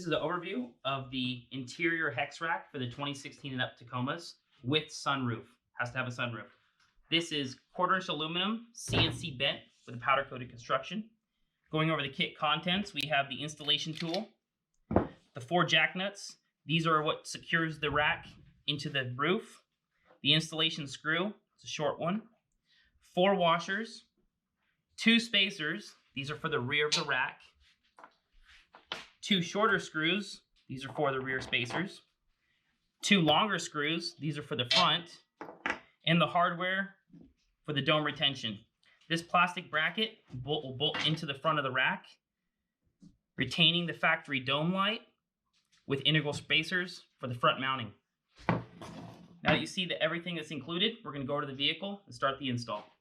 is an overview of the interior hex rack for the 2016 and up Tacomas with sunroof. Has to have a sunroof. This is 1/4" aluminum, CNC bent with a powder coated construction. Going over the kit contents, we have the installation tool, the 4 jack nuts. These are what secures the rack into the roof. The installation screw, it's a short one. 4 washers, 2 spacers. These are for the rear of the rack. 2 shorter screws. These are for the rear spacers. 2 longer screws. These are for the front. And the hardware for the dome retention. This plastic bracket will bolt into the front of the rack, retaining the factory dome light with integral spacers for the front mounting. Now that you see that everything that's included, we're going to go to the vehicle and start the install.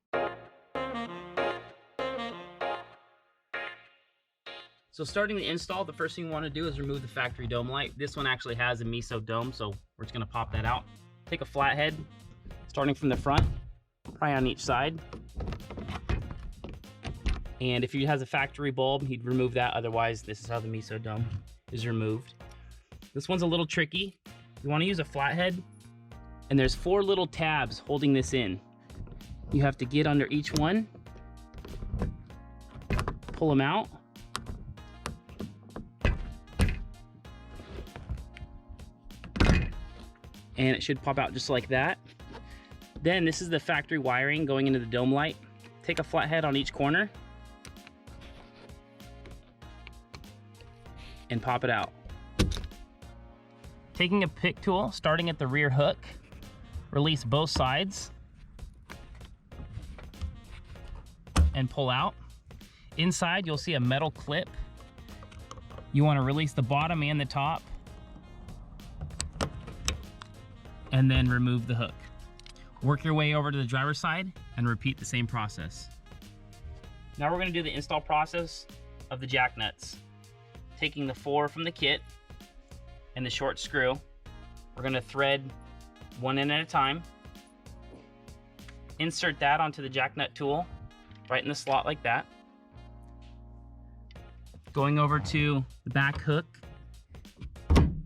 So starting the install, the first thing we want to do is remove the factory dome light. This one actually has a MESO dome, so we're just going to pop that out. Take a flathead, starting from the front, probably on each side. And if he has a factory bulb, he'd remove that. Otherwise, this is how the MESO dome is removed. This one's a little tricky. You want to use a flathead, and there's 4 little tabs holding this in. You have to get under each one, pull them out, and it should pop out just like that. Then this is the factory wiring going into the dome light. Take a flathead on each corner and pop it out. Taking a pick tool, starting at the rear hook, release both sides and pull out. Inside, you'll see a metal clip. You want to release the bottom and the top, and then remove the hook. Work your way over to the driver's side and repeat the same process. Now we're going to do the install process of the jack nuts. Taking the 4 from the kit and the short screw, we're going to thread one end at a time. Insert that onto the jack nut tool right in the slot like that. Going over to the back hook,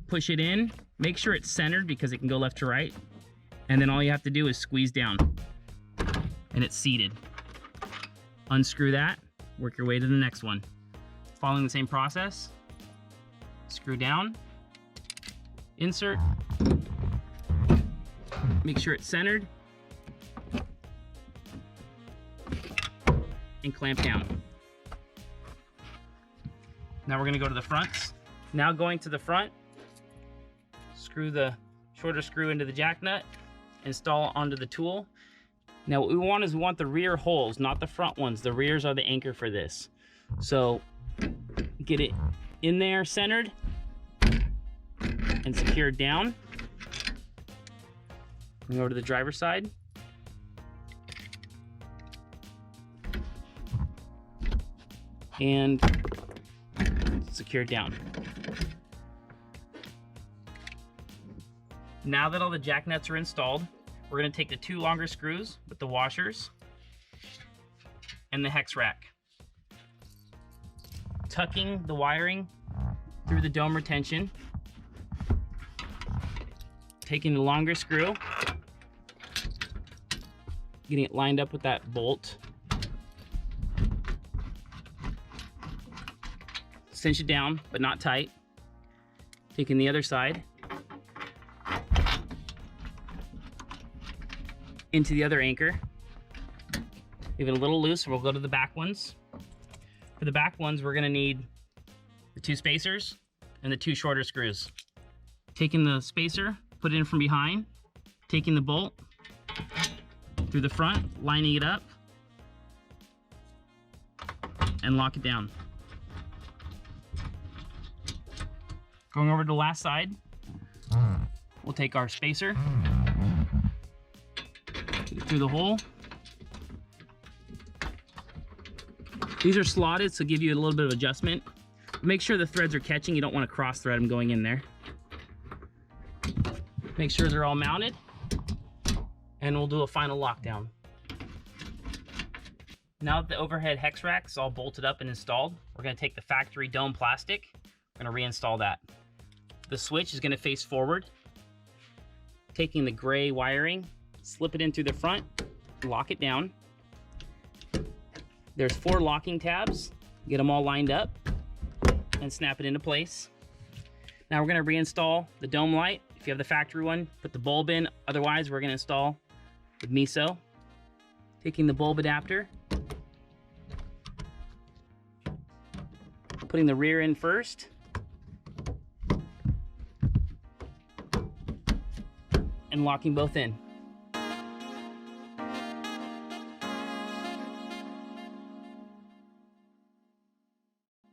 push it in. Make sure it's centered because it can go left to right. And then all you have to do is squeeze down and it's seated. Unscrew that, work your way to the next one. Following the same process, screw down, insert, make sure it's centered, and clamp down. Now we're gonna go to the fronts. Now going to the front, screw the shorter screw into the jack nut, install onto the tool. Now what we want is we want the rear holes, not the front ones. The rears are the anchor for this. So get it in there centered and secured down. Go to the driver's side. And secured down. Now that all the jack nuts are installed, we're going to take the 2 longer screws with the washers and the hex rack. Tucking the wiring through the dome retention. Taking the longer screw, getting it lined up with that bolt. Cinch it down, but not tight. Taking the other side into the other anchor. Leave it a little loose, we'll go to the back ones. For the back ones, we're gonna need the 2 spacers and the 2 shorter screws. Taking the spacer, put it in from behind, taking the bolt through the front, lining it up, and lock it down. Going over to the last side, we'll take our spacer, get it through the hole. These are slotted, so give you a little bit of adjustment. Make sure the threads are catching. You don't want to cross thread them going in there. Make sure they're all mounted, and we'll do a final lockdown. Now that the overhead hex rack is all bolted up and installed, we're going to take the factory dome plastic, We're gonna reinstall that. The switch is gonna face forward. Taking the gray wiring, slip it in through the front, lock it down. There's 4 locking tabs. Get them all lined up and snap it into place. Now we're gonna reinstall the dome light. If you have the factory one, put the bulb in. Otherwise, we're gonna install the MESO. Taking the bulb adapter, putting the rear in first, and locking both in.